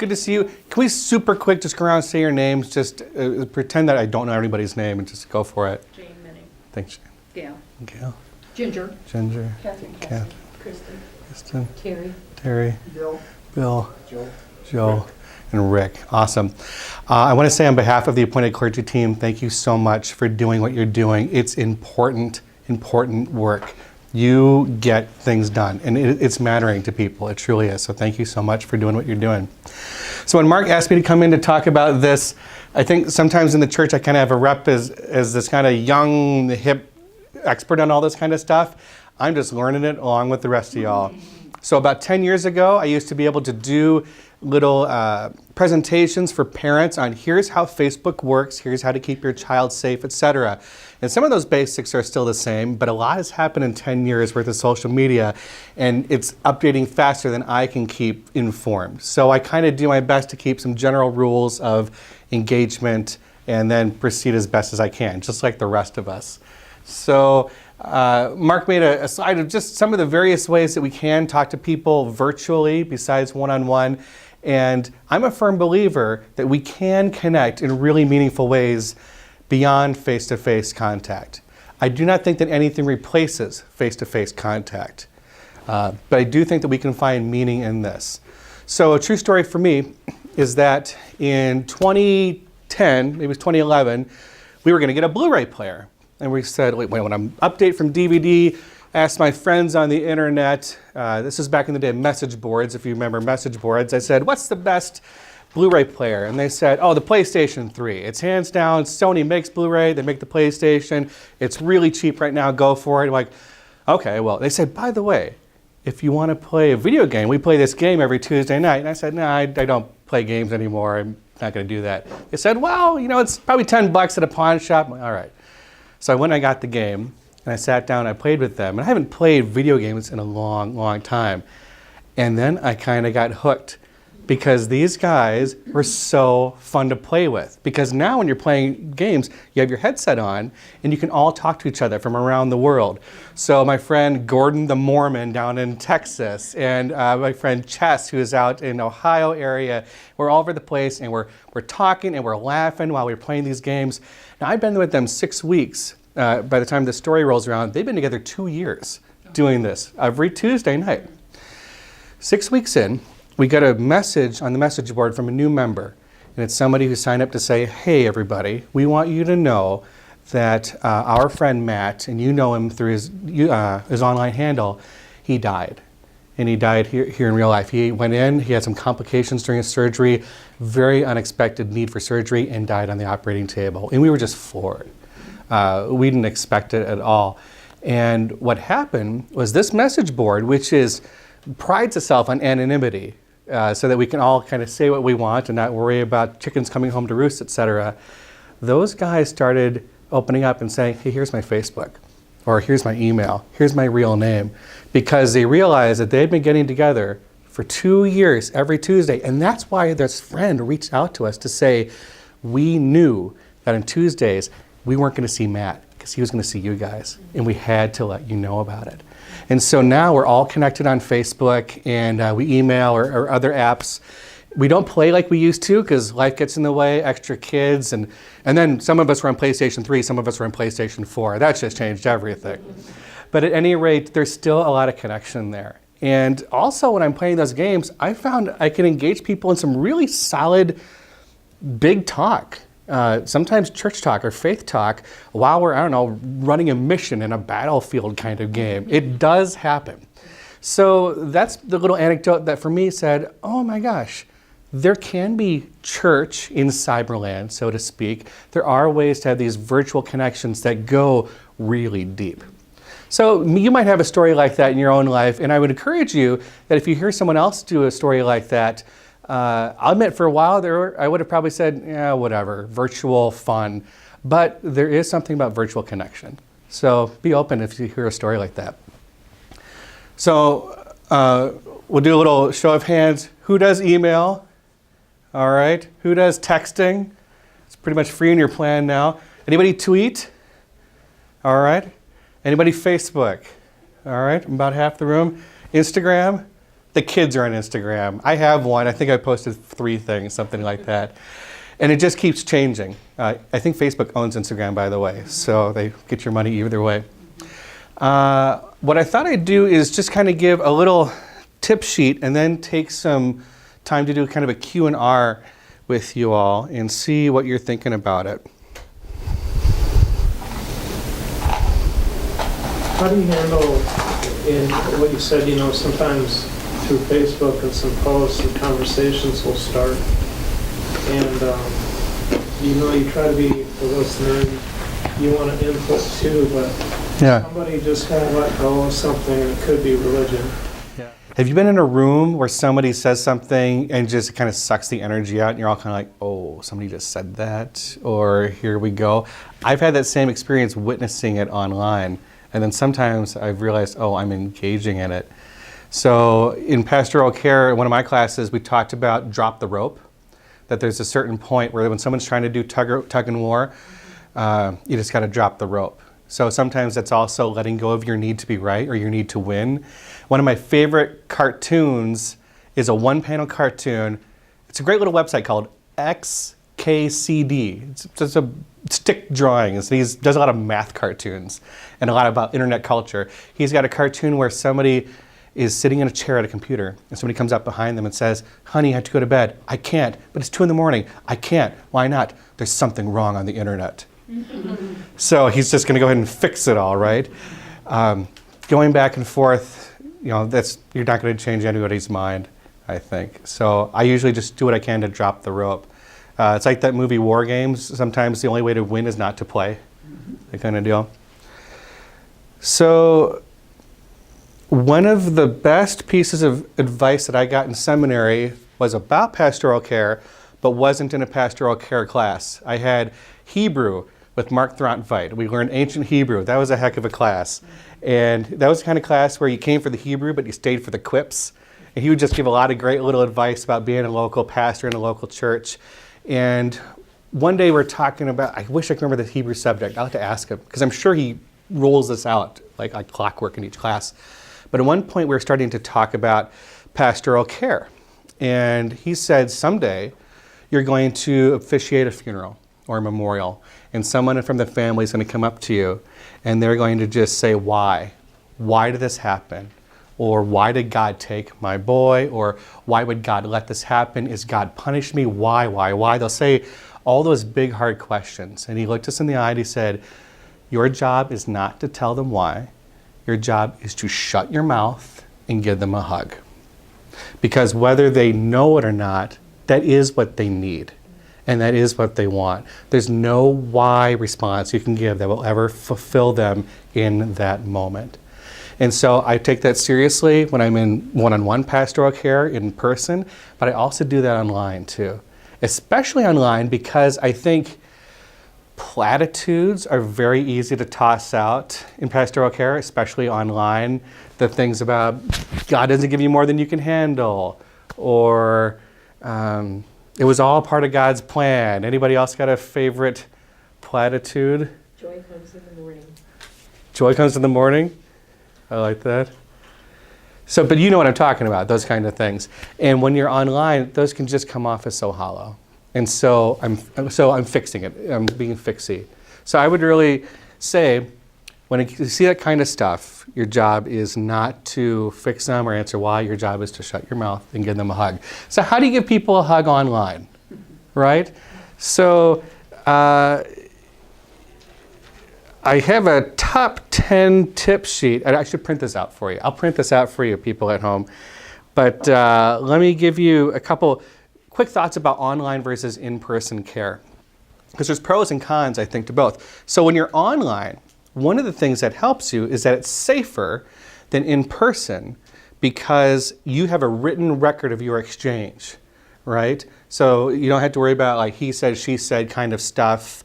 Good to see you. Can we super quick just go around and say your names? Just pretend that I don't know anybody's name and just go for it. Jane, Minnie. Thanks, Jane. Gail. Gail. Ginger. Ginger. Catherine. Kristen. Kristen. Terry. Bill. Joe. And Rick. Awesome. I want to say on behalf of the appointed clergy team, thank you so much for doing what you're doing. It's important work. You get things done, and it's mattering to people. It truly is. So thank you so much for doing what you're doing. So when Mark asked me to come in to talk about this, I think sometimes in the church I kind of have a rep as this kind of young, hip expert on all this kind of stuff. I'm just learning it along with the rest of y'all. So about 10 years ago, I used to be able to do little presentations for parents on here's how Facebook works, here's how to keep your child safe, etc. And some of those basics are still the same, but a lot has happened in 10 years worth of social media, and it's updating faster than I can keep informed. So I kind of do my best to keep some general rules of engagement and then proceed as best as I can, just like the rest of us. So Mark made a slide of just some of the various ways that we can talk to people virtually besides one-on-one. And I'm a firm believer that we can connect in really meaningful ways beyond face-to-face contact. I do not think that anything replaces face-to-face contact, but I do think that we can find meaning in this. So a true story for me is that in 2010, maybe it was 2011, we were going to get a Blu-ray player. And we said, wait, when I'm update from DVD, I asked my friends on the internet, this is back in the day of message boards, if you remember message boards, I said, what's the best Blu-ray player? And they said, oh, the PlayStation 3. It's hands down, Sony makes Blu-ray, they make the PlayStation, it's really cheap right now, go for it. I'm like, okay, well, they said, by the way, if you want to play a video game, we play this game every Tuesday night. And I said, no, I don't play games anymore, I'm not going to do that. They said, well, you know, it's probably $10 at a pawn shop. I'm like, all right. So I went and I got the game, and I sat down and I played with them. And I haven't played video games in a long time. And then I kind of got hooked because these guys were so fun to play with. Because now when you're playing games, you have your headset on, and you can all talk to each other from around the world. So my friend Gordon the Mormon down in Texas, and my friend Chess, who is out in Ohio area, we're all over the place, and we're talking and we're laughing while we're playing these games. Now, I've been with them 6 weeks. By the time the story rolls around, they've been together 2 years doing this every Tuesday night. 6 weeks in, we got a message on the message board from a new member. And it's somebody who signed up to say, hey, everybody, we want you to know that our friend Matt, and you know him through his online handle, he died. And he died here in real life. He went in, he had some complications during his surgery, very unexpected need for surgery, and died on the operating table. And we were just floored. We didn't expect it at all. And what happened was this message board, which prides itself on anonymity, so that we can all kind of say what we want and not worry about chickens coming home to roost, etc. Those guys started opening up and saying, hey, here's my Facebook, or here's my email, here's my real name, because they realized that they'd been getting together for 2 years every Tuesday. And that's why this friend reached out to us to say, we knew that on Tuesdays, we weren't going to see Matt because he was going to see you guys, and we had to let you know about it. And so now we're all connected on Facebook, and we email or other apps. We don't play like we used to because life gets in the way, extra kids, and then some of us were on PlayStation 3, some of us were on PlayStation 4. That's just changed everything. But at any rate, there's still a lot of connection there. And also when I'm playing those games, I found I can engage people in some really solid, big talk. Sometimes church talk or faith talk while we're, I don't know, running a mission in a battlefield kind of game. It does happen. So that's the little anecdote that for me said, oh my gosh, there can be church in cyberland, so to speak. There are ways to have these virtual connections that go really deep. So you might have a story like that in your own life, and I would encourage you that if you hear someone else do a story like that, I'll admit for a while I would have probably said, yeah, whatever, virtual fun. But there is something about virtual connection. So be open if you hear a story like that. So we'll do a little show of hands. Who does email? All right. Who does texting? It's pretty much free in your plan now. Anybody tweet? All right. Anybody Facebook? All right. About half the room. Instagram? the kids are on Instagram. I have one. I think I posted 3 things, something like that. And it just keeps changing. I think Facebook owns Instagram, by the way, so they get your money either way. What I thought I'd do is just kind of give a little tip sheet and then take some time to do kind of a Q&R with you all and see what you're thinking about it. How do you handle in what you said, sometimes through Facebook and some posts and conversations will start and you try to be the listener, you want to input too, but somebody just won't let go of something, and it could be religion. Have you been in a room where somebody says something and just kind of sucks the energy out and you're all kind of like, oh, somebody just said that, or here we go? I've had that same experience witnessing it online, and then sometimes I've realized, oh, I'm engaging in it. So in pastoral care, in one of my classes, we talked about drop the rope, that there's a certain point where when someone's trying to do tug and war, you just got to drop the rope. So sometimes that's also letting go of your need to be right or your need to win. One of my favorite cartoons is a 1-panel cartoon. It's a great little website called XKCD. It's just a stick drawing. He does a lot of math cartoons and a lot about internet culture. He's got a cartoon where somebody is sitting in a chair at a computer and somebody comes up behind them and says, honey, I have to go to bed. I can't, but it's 2 a.m. I can't. Why not? There's something wrong on the internet. So he's just going to go ahead and fix it all, right? Going back and forth, you're not going to change anybody's mind, I think. So I usually just do what I can to drop the rope. It's like that movie War Games. Sometimes the only way to win is not to play, that kind of deal. So one of the best pieces of advice that I got in seminary was about pastoral care, but wasn't in a pastoral care class. I had Hebrew with Mark Throntveit. We learned ancient Hebrew. That was a heck of a class. And that was the kind of class where you came for the Hebrew, but you stayed for the quips. And he would just give a lot of great little advice about being a local pastor in a local church. And one day we're talking about, I wish I could remember the Hebrew subject. I'll have to ask him, because I'm sure he rolls this out like clockwork in each class. But at one point we were starting to talk about pastoral care. And he said, someday you're going to officiate a funeral or a memorial, and someone from the family is going to come up to you and they're going to just say, why? Why did this happen? Or why did God take my boy? Or why would God let this happen? Is God punished me? Why? They'll say all those big, hard questions. And he looked us in the eye and he said, your job is not to tell them why. Your job is to shut your mouth and give them a hug. Because whether they know it or not, that is what they need. And that is what they want. There's no why response you can give that will ever fulfill them in that moment. And so I take that seriously when I'm in one-on-one pastoral care in person, but I also do that online too. Especially online because I think platitudes are very easy to toss out in pastoral care, especially online. The things about God doesn't give you more than you can handle, or it was all part of God's plan. Anybody else got a favorite platitude? Joy comes in the morning. Joy comes in the morning? I like that. So, but you know what I'm talking about, those kind of things. And when you're online, those can just come off as so hollow. And so I'm fixing it. I'm being fixy. So I would really say, when you see that kind of stuff, your job is not to fix them or answer why. Your job is to shut your mouth and give them a hug. So how do you give people a hug online, right? So I have a top 10 tip sheet. I should print this out for you. I'll print this out for you, people at home. But let me give you a couple quick thoughts about online versus in-person care. Because there's pros and cons, I think, to both. So when you're online, one of the things that helps you is that it's safer than in person because you have a written record of your exchange, right? So you don't have to worry about like he said, she said kind of stuff.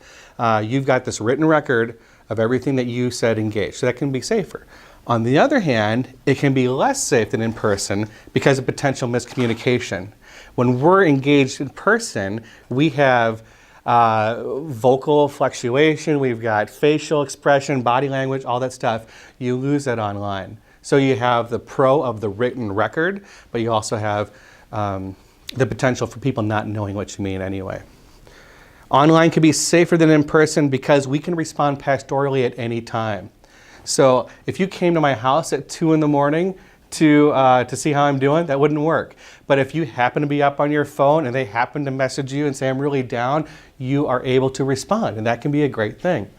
You've got this written record of everything that you said engaged. So that can be safer. On the other hand, it can be less safe than in person because of potential miscommunication. When we're engaged in person, we have vocal fluctuation, we've got facial expression, body language, all that stuff. You lose that online. So you have the pro of the written record, but you also have the potential for people not knowing what you mean anyway. Online can be safer than in person because we can respond pastorally at any time. So if you came to my house at 2 in the morning to see how I'm doing, that wouldn't work. But if you happen to be up on your phone and they happen to message you and say, I'm really down, you are able to respond, and that can be a great thing.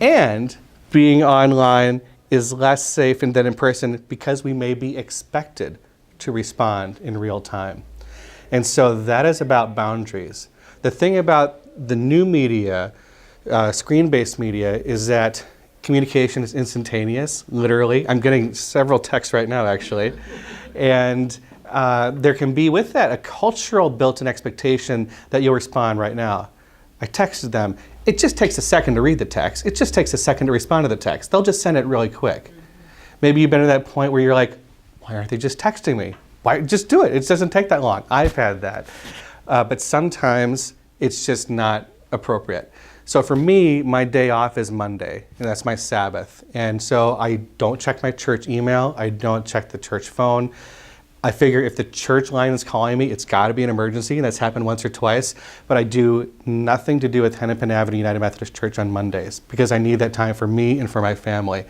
And being online is less safe than in person because we may be expected to respond in real time. And so that is about boundaries. The thing about the new media, screen-based media, is that communication is instantaneous, literally. I'm getting several texts right now, actually. And there can be with that a cultural built-in expectation that you'll respond right now. I texted them. It just takes a second to read the text. It just takes a second to respond to the text. They'll just send it really quick. Maybe you've been at that point where you're like, why aren't they just texting me? Why, just do it. It doesn't take that long. I've had that. But sometimes it's just not appropriate. So for me, my day off is Monday, and that's my Sabbath. And so I don't check my church email. I don't check the church phone. I figure if the church line is calling me, it's got to be an emergency, and that's happened once or twice. But I do nothing to do with Hennepin Avenue United Methodist Church on Mondays because I need that time for me and for my family.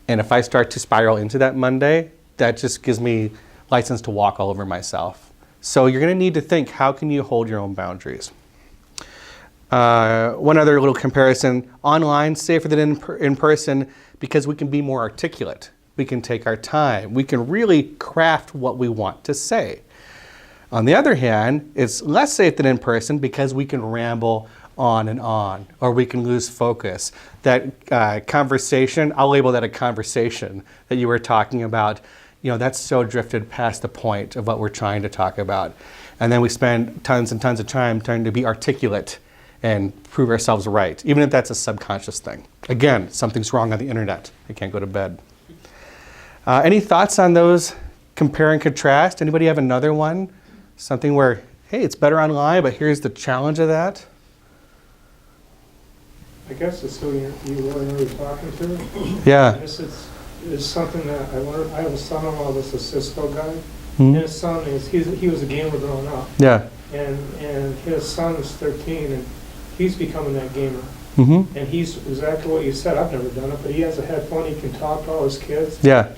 And if I start to spiral into that Monday, that just gives me license to walk all over myself. So you're going to need to think, how can you hold your own boundaries? One other little comparison, online safer than in person because we can be more articulate. We can take our time. We can really craft what we want to say. On the other hand, it's less safe than in person because we can ramble on, or we can lose focus. That conversation, I'll label that a conversation that you were talking about, that's so drifted past the point of what we're trying to talk about. And then we spend tons and tons of time trying to be articulate and prove ourselves right, even if that's a subconscious thing. Again, something's wrong on the internet. I can't go to bed. Any thoughts on those compare and contrast? Anybody have another one? Something where, hey, it's better online, but here's the challenge of that? I guess it's who you really know you're talking to. Yeah. This is something that I learned. I have a son-in-law that's a Cisco guy. Mm-hmm. And his son he was a gamer growing up. Yeah. And his son is 13, and he's becoming that gamer. Mm-hmm. And he's exactly what you said. I've never done it, but he has a headphone. He can talk to all his kids. Yeah.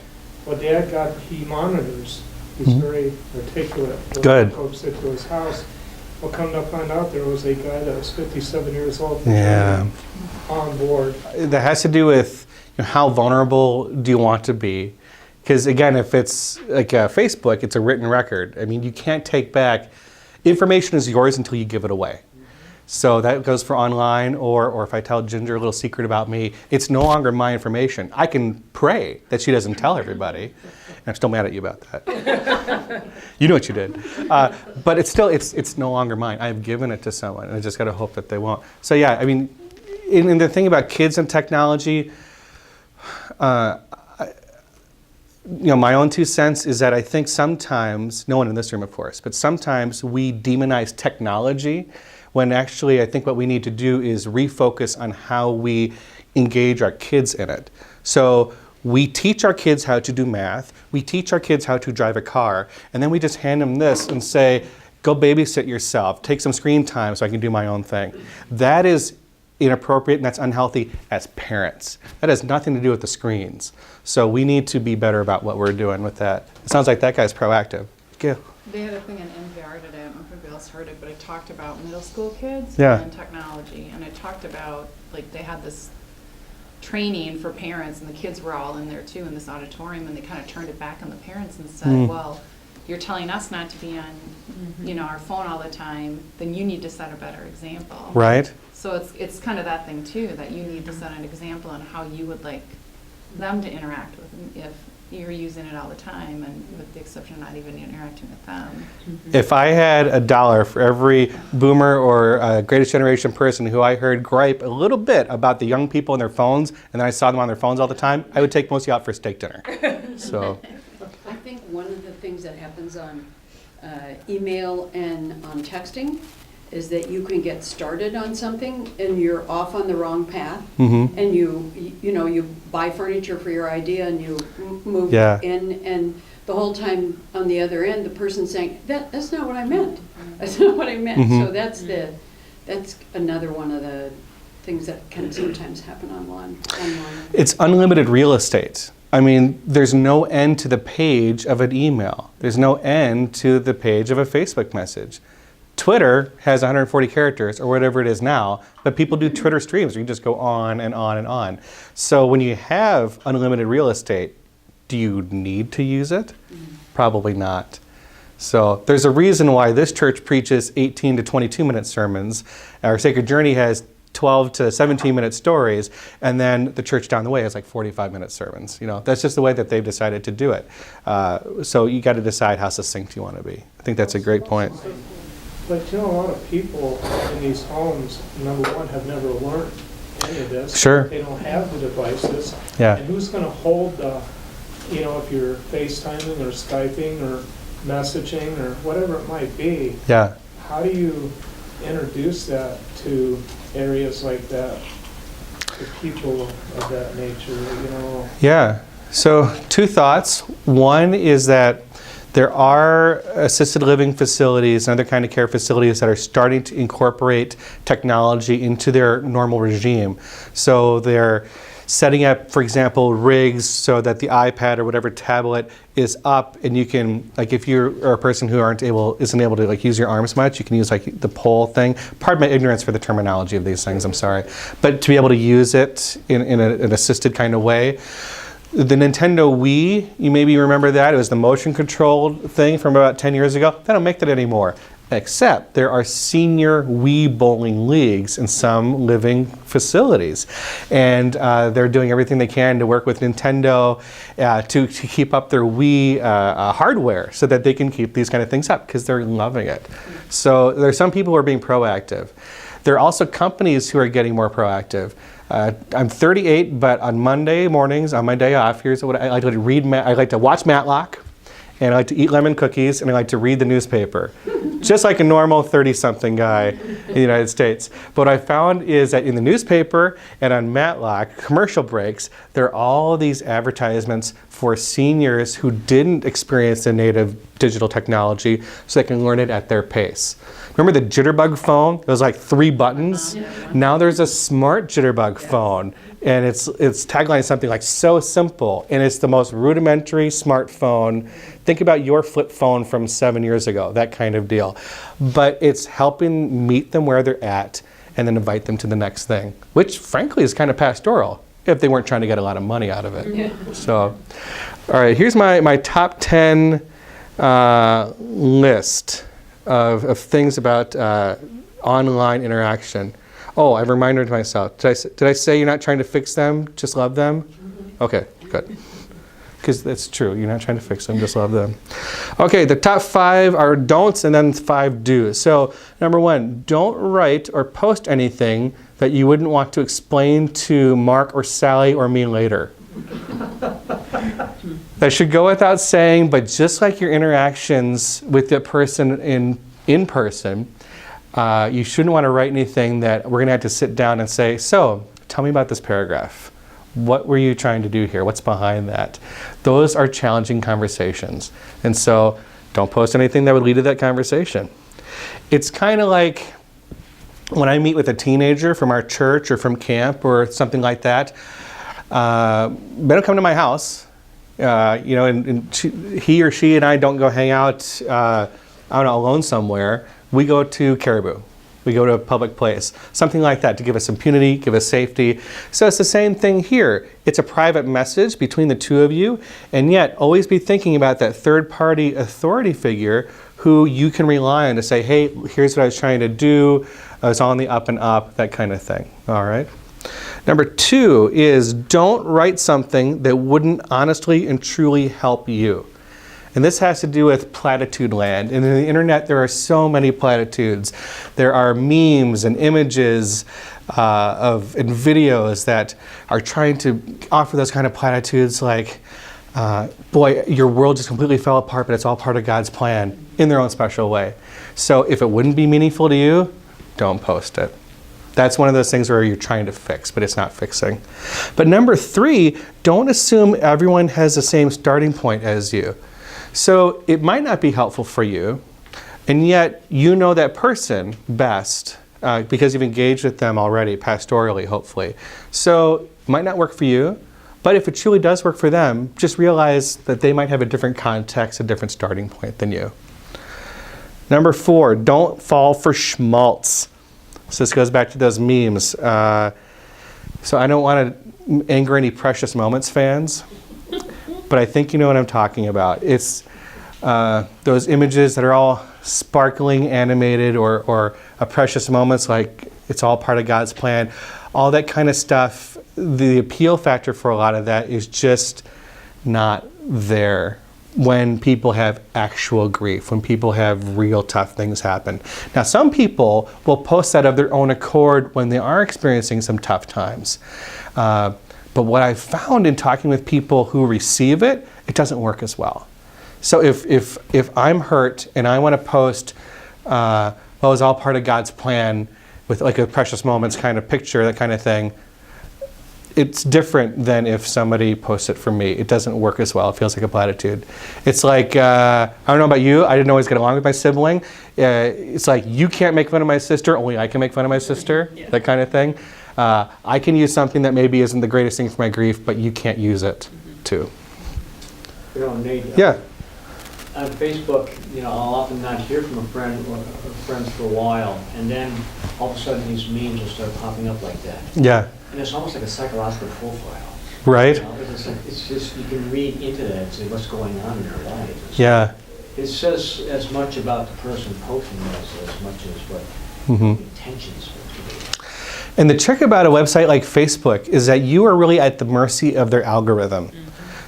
What Dad got, he monitors. He's Mm-hmm. very articulate. Good. Go sit to his house. Well, come to find out, there was a guy that was 57 years old. Yeah. On board. That has to do with how vulnerable do you want to be? Because again, if it's like Facebook, it's a written record. I mean, you can't take back. Information is yours until you give it away. So that goes for online, or if I tell Ginger a little secret about me, it's no longer my information. I can pray that she doesn't tell everybody. And I'm still mad at you about that. You know what you did. But it's no longer mine. I've given it to someone, and I just got to hope that they won't. So yeah, I mean, in the thing about kids and technology, my own 2 cents is that I think sometimes, no one in this room of course, but sometimes we demonize technology when actually I think what we need to do is refocus on how we engage our kids in it. So we teach our kids how to do math, we teach our kids how to drive a car, and then we just hand them this and say, go babysit yourself, take some screen time so I can do my own thing. That is inappropriate and that's unhealthy as parents. That has nothing to do with the screens. So we need to be better about what we're doing with that. It sounds like that guy's proactive. Gil. They had a thing in NPR today, I don't know if anybody else heard it, but it talked about middle school kids Yeah. and technology. And it talked about, they had this training for parents, and the kids were all in there too in this auditorium, and they kind of turned it back on the parents and said, well, you're telling us not to be on, our phone all the time, then you need to set a better example. Right. So it's kind of that thing too, that you need to set an example on how you would like them to interact with them if you're using it all the time, and with the exception of not even interacting with them. If I had $1 for every boomer or greatest generation person who I heard gripe a little bit about the young people and their phones, and then I saw them on their phones all the time, I would take most of you out for a steak dinner. So, I think one of the things that happens on email and on texting is that you can get started on something and you're off on the wrong path. Mm-hmm. And you buy furniture for your idea and you move Yeah. in, and the whole time on the other end, the person's saying, that's not what I meant. That's not what I meant. Mhm. So that's another one of the things that can sometimes happen online. It's unlimited real estate. I mean, there's no end to the page of an email. There's no end to the page of a Facebook message. Twitter has 140 characters or whatever it is now, but people do Twitter streams. You can just go on and on and on. So when you have unlimited real estate, do you need to use it? Probably not. So there's a reason why this church preaches 18 to 22-minute sermons. Our Sacred Journey has 12 to 17-minute stories, and then the church down the way has like 45-minute sermons. You know, that's just the way that they've decided to do it. So you got to decide how succinct you want to be. I think that's a great point. But you know, a lot of people in these homes, number one, have never learned any of this. Sure. They don't have the devices. Yeah. And who's going to hold the, you know, if you're FaceTiming or Skyping or messaging or whatever it might be, Yeah. how do you introduce that to areas like that, to people of that nature, you know? Yeah. So 2 thoughts. One is that there are assisted living facilities and other kind of care facilities that are starting to incorporate technology into their normal regime. So they're setting up, for example, rigs so that the iPad or whatever tablet is up, and you can, like, if you're a person who isn't able to like use your arms much, you can use like the pole thing. Pardon my ignorance for the terminology of these things, I'm sorry. But to be able to use it in an assisted kind of way. The Nintendo Wii, you maybe remember that. It was the motion controlled thing from about 10 years ago. They don't make that anymore. Except there are senior Wii bowling leagues in some living facilities. And they're doing everything they can to work with Nintendo to keep up their Wii hardware so that they can keep these kind of things up because they're loving it. So there are some people who are being proactive. There are also companies who are getting more proactive. I'm 38, but on Monday mornings, on my day off, here's what I like to read. I like to watch Matlock, and I like to eat lemon cookies, and I like to read the newspaper. Just like a normal 30-something guy in the United States. But what I found is that in the newspaper and on Matlock, commercial breaks, there are all these advertisements for seniors who didn't experience the native digital technology so they can learn it at their pace. Remember the jitterbug phone? It was like 3 buttons. Now there's a smart jitterbug phone, and its tagline is something like so simple, and it's the most rudimentary smartphone. Think about your flip phone from 7 years ago, that kind of deal. But it's helping meet them where they're at and then invite them to the next thing, which frankly is kind of pastoral if they weren't trying to get a lot of money out of it. Yeah. So, all right, here's my top 10 list of things about online interaction. Oh, I've reminded myself. Did I say you're not trying to fix them, just love them? Okay, good. Because that's true. You're not trying to fix them, just love them. Okay, the top 5 are don'ts and then 5 do's. So, number 1, don't write or post anything that you wouldn't want to explain to Mark or Sally or me later. That should go without saying, but just like your interactions with the person in person, you shouldn't want to write anything that we're going to have to sit down and say, so, tell me about this paragraph. What were you trying to do here? What's behind that? Those are challenging conversations. And so don't post anything that would lead to that conversation. It's kind of like when I meet with a teenager from our church or from camp or something like that, they don't come to my house. And he or she and I don't go hang out, I don't know, alone somewhere. We go to Caribou. We go to a public place, something like that, to give us impunity, give us safety. So it's the same thing here. It's a private message between the two of you, and yet always be thinking about that third-party authority figure who you can rely on to say, hey, here's what I was trying to do. I was on the up and up, that kind of thing. All right. Number 2 is don't write something that wouldn't honestly and truly help you. And this has to do with platitude land. And in the internet, there are so many platitudes. There are memes and images and videos that are trying to offer those kind of platitudes like, boy, your world just completely fell apart, but it's all part of God's plan in their own special way. So if it wouldn't be meaningful to you, don't post it. That's one of those things where you're trying to fix, but it's not fixing. But number 3, don't assume everyone has the same starting point as you. So it might not be helpful for you, and yet you know that person best because you've engaged with them already, pastorally, hopefully. So it might not work for you, but if it truly does work for them, just realize that they might have a different context, a different starting point than you. Number 4, don't fall for schmaltz. So this goes back to those memes. So I don't want to anger any Precious Moments fans, but I think you know what I'm talking about. It's those images that are all sparkling, animated, or a Precious Moments, like it's all part of God's plan. All that kind of stuff, the appeal factor for a lot of that is just not there when people have actual grief, when people have real tough things happen. Now, some people will post that of their own accord when they are experiencing some tough times. But what I've found in talking with people who receive it, it doesn't work as well. So if I'm hurt and I want to post, well, it's all part of God's plan with like a Precious Moments kind of picture, that kind of thing, it's different than if somebody posts it for me. It doesn't work as well. It feels like a platitude. It's like, I don't know about you, I didn't always get along with my sibling. It's like, you can't make fun of my sister, only I can make fun of my sister, that kind of thing. I can use something that maybe isn't the greatest thing for my grief, but you can't use it too. You know, Nate, Yeah. on Facebook, you know, I'll often not hear from a friend or friends for a while, and then all of a sudden these memes will start popping up like that. Yeah. And it's almost like a psychological profile. Right? You know, it's just, you can read into that and see what's going on in their lives. Yeah. It says as much about the person posting as much as what the intentions would be. And the trick about a website like Facebook is that you are really at the mercy of their algorithm.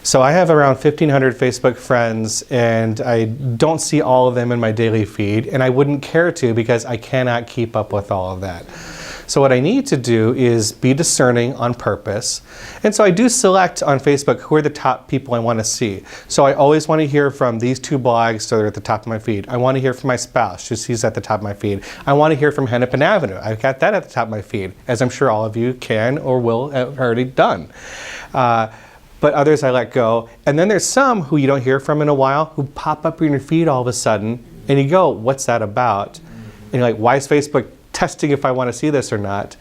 So I have around 1,500 Facebook friends, and I don't see all of them in my daily feed, and I wouldn't care to because I cannot keep up with all of that. So what I need to do is be discerning on purpose. And so I do select on Facebook who are the top people I want to see. So I always want to hear from these 2 blogs, so they're at the top of my feed. I want to hear from my spouse, she's at the top of my feed. I want to hear from Hennepin Avenue. I've got that at the top of my feed, as I'm sure all of you can or will have already done. But others I let go. And then there's some who you don't hear from in a while who pop up in your feed all of a sudden, and you go, what's that about? And you're like, why is Facebook testing if I want to see this or not?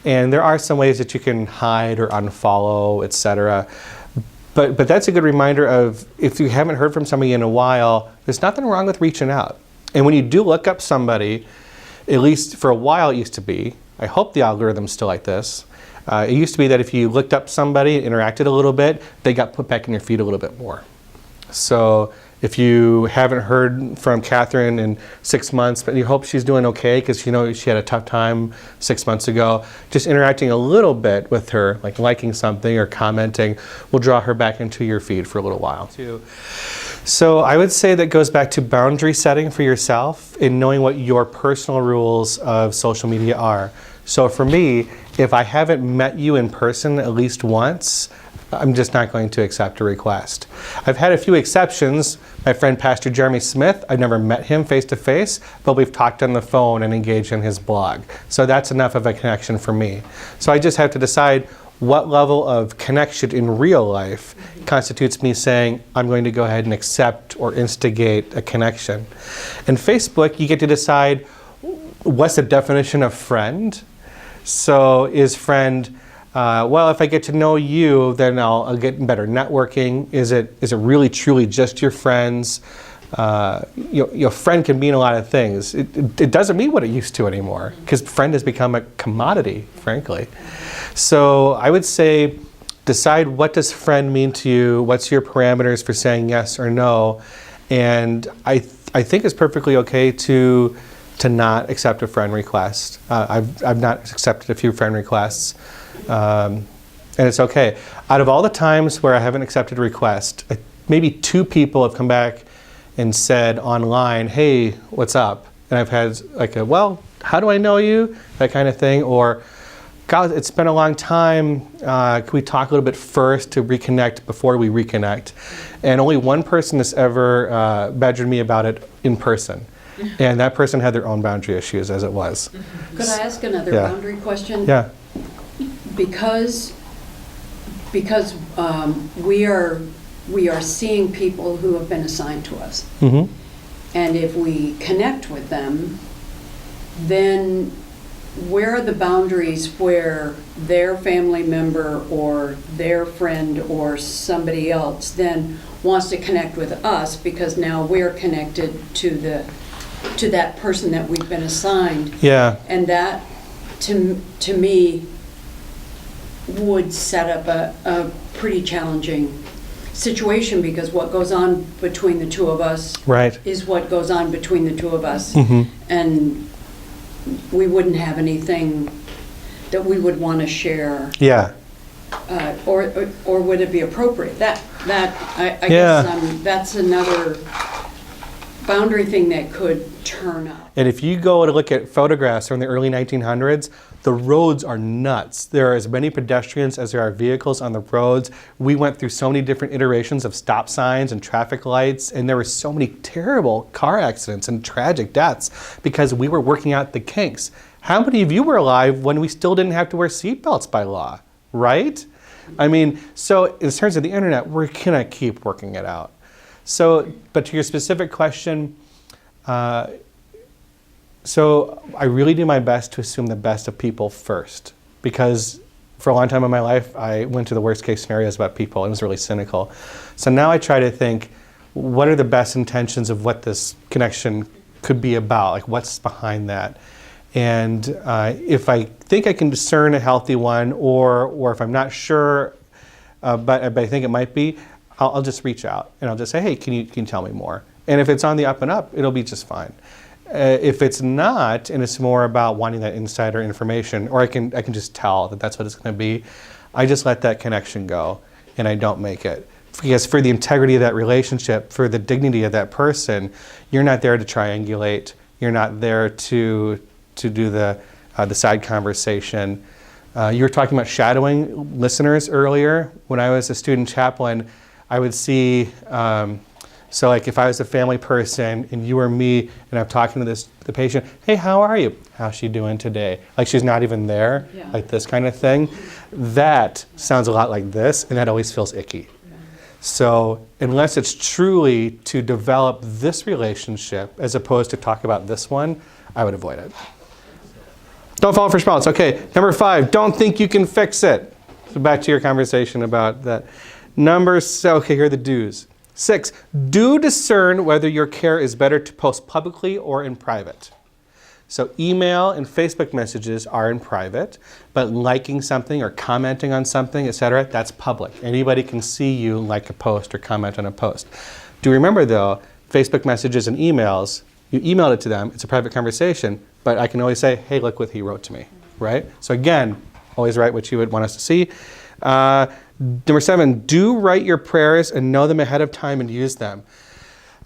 And there are some ways that you can hide or unfollow, etc. But that's a good reminder of, if you haven't heard from somebody in a while, there's nothing wrong with reaching out. And when you do look up somebody, at least for a while it used to be, I hope the algorithm's still like this, it used to be that if you looked up somebody, interacted a little bit, they got put back in your feed a little bit more. So if you haven't heard from Catherine in 6 months, but you hope she's doing okay because you know she had a tough time 6 months ago, just interacting a little bit with her, like liking something or commenting, will draw her back into your feed for a little while too. So I would say that goes back to boundary setting for yourself and knowing what your personal rules of social media are. So for me, if I haven't met you in person at least once, I'm just not going to accept a request. I've had a few exceptions. My friend Pastor Jeremy Smith, I've never met him face to face, but we've talked on the phone and engaged in his blog. So that's enough of a connection for me. So I just have to decide what level of connection in real life constitutes me saying, I'm going to go ahead and accept or instigate a connection. In Facebook, you get to decide what's the definition of friend. So is friend, well, if I get to know you, then I'll get better networking. Is it really truly just your friends? Your friend can mean a lot of things. It doesn't mean what it used to anymore, because friend has become a commodity, frankly. So I would say decide, what does friend mean to you? What's your parameters for saying yes or no? And I think it's perfectly okay to not accept a friend request. I've not accepted a few friend requests, and it's okay. Out of all the times where I haven't accepted a request, maybe 2 people have come back and said online, hey, what's up? And I've had like well, how do I know you? That kind of thing. Or, God, it's been a long time. Can we talk a little bit first to reconnect before we reconnect? And only one person has ever badgered me about it in person. And that person had their own boundary issues as it was. Could I ask another Yeah. boundary question? Yeah. Because we are seeing people who have been assigned to us. Mm-hmm. And if we connect with them, then where are the boundaries where their family member or their friend or somebody else then wants to connect with us because now we're connected to that person that we've been assigned? Yeah. And that, to me, would set up a pretty challenging situation, because what goes on between the two of us Right. is what goes on between the two of us. Mm-hmm. And we wouldn't have anything that we would want to share, Yeah. or would it be appropriate? I Yeah. guess that's another boundary thing that could turn up. And if you go to look at photographs from the early 1900s, the roads are nuts. There are as many pedestrians as there are vehicles on the roads. We went through so many different iterations of stop signs and traffic lights, and there were so many terrible car accidents and tragic deaths because we were working out the kinks. How many of you were alive when we still didn't have to wear seatbelts by law, right? I mean, so in terms of the internet, we're gonna keep working it out. So, but to your specific question, so I really do my best to assume the best of people first, because for a long time in my life, I went to the worst case scenarios about people. It was really cynical. So now I try to think, what are the best intentions of what this connection could be about? Like, what's behind that? And if I think I can discern a healthy one, or if I'm not sure, but I think it might be, I'll just reach out and I'll just say, hey, can you tell me more? And if it's on the up and up, it'll be just fine. If it's not, and it's more about wanting that insider information, or I can just tell that that's what it's going to be, I just let that connection go and I don't make it. Because for the integrity of that relationship, for the dignity of that person, you're not there to triangulate. You're not there to do the side conversation. You were talking about shadowing listeners earlier. When I was a student chaplain, I would see, so like if I was a family person and you or me and I'm talking to the patient, hey, how are you? How's she doing today? Like she's not even there, Yeah. like this kind of thing. That sounds a lot like this, and that always feels icky. So unless it's truly to develop this relationship as opposed to talk about this one, I would avoid it. Don't fall for spells. Okay, number 5, don't think you can fix it. So back to your conversation about that. Okay, here are the do's. 6, do discern whether your care is better to post publicly or in private. So email and Facebook messages are in private, but liking something or commenting on something, etc., that's public. Anybody can see you like a post or comment on a post. Do remember though, Facebook messages and emails, you emailed it to them, it's a private conversation, but I can always say, hey, look what he wrote to me, right? So again, always write what you would want us to see. Number 7, do write your prayers and know them ahead of time and use them.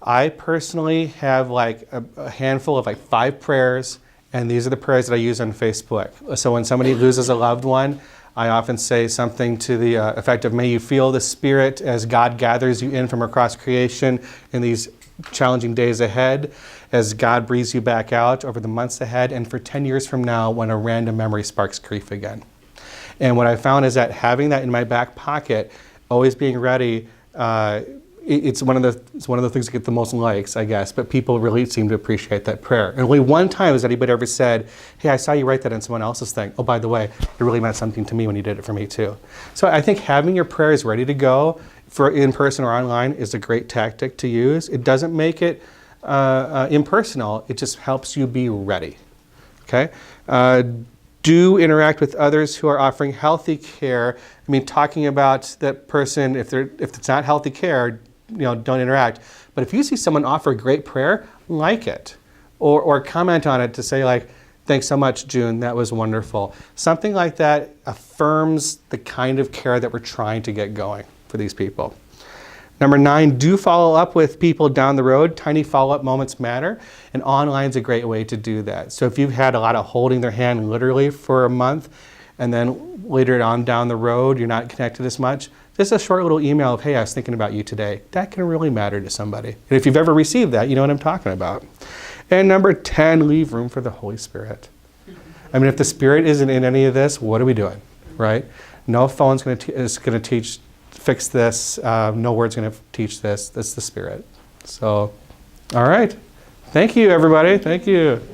I personally have like a handful of like 5 prayers, and these are the prayers that I use on Facebook. So when somebody loses a loved one, I often say something to the effect of, may you feel the Spirit as God gathers you in from across creation in these challenging days ahead, as God breathes you back out over the months ahead, and for 10 years from now when a random memory sparks grief again. And what I found is that having that in my back pocket, always being ready, it's one of the things that get the most likes, I guess. But people really seem to appreciate that prayer. And only one time has anybody ever said, "Hey, I saw you write that on someone else's thing. Oh, by the way, it really meant something to me when you did it for me too." So I think having your prayers ready to go for in person or online is a great tactic to use. It doesn't make it impersonal. It just helps you be ready. Okay. Do interact with others who are offering healthy care. I mean, talking about that person, if it's not healthy care, don't interact. But if you see someone offer a great prayer, like it, or comment on it to say like, "Thanks so much, June. That was wonderful." Something like that affirms the kind of care that we're trying to get going for these people. Number 9, do follow up with people down the road. Tiny follow-up moments matter, and online is a great way to do that. So if you've had a lot of holding their hand literally for a month, and then later on down the road you're not connected as much, just a short little email of, "Hey, I was thinking about you today." That can really matter to somebody. And if you've ever received that, you know what I'm talking about. And number 10, leave room for the Holy Spirit. I mean, if the Spirit isn't in any of this, what are we doing, right? No phone's is going to fix this. No word's going to teach this. That's the Spirit. So, all right. Thank you, everybody. Thank you.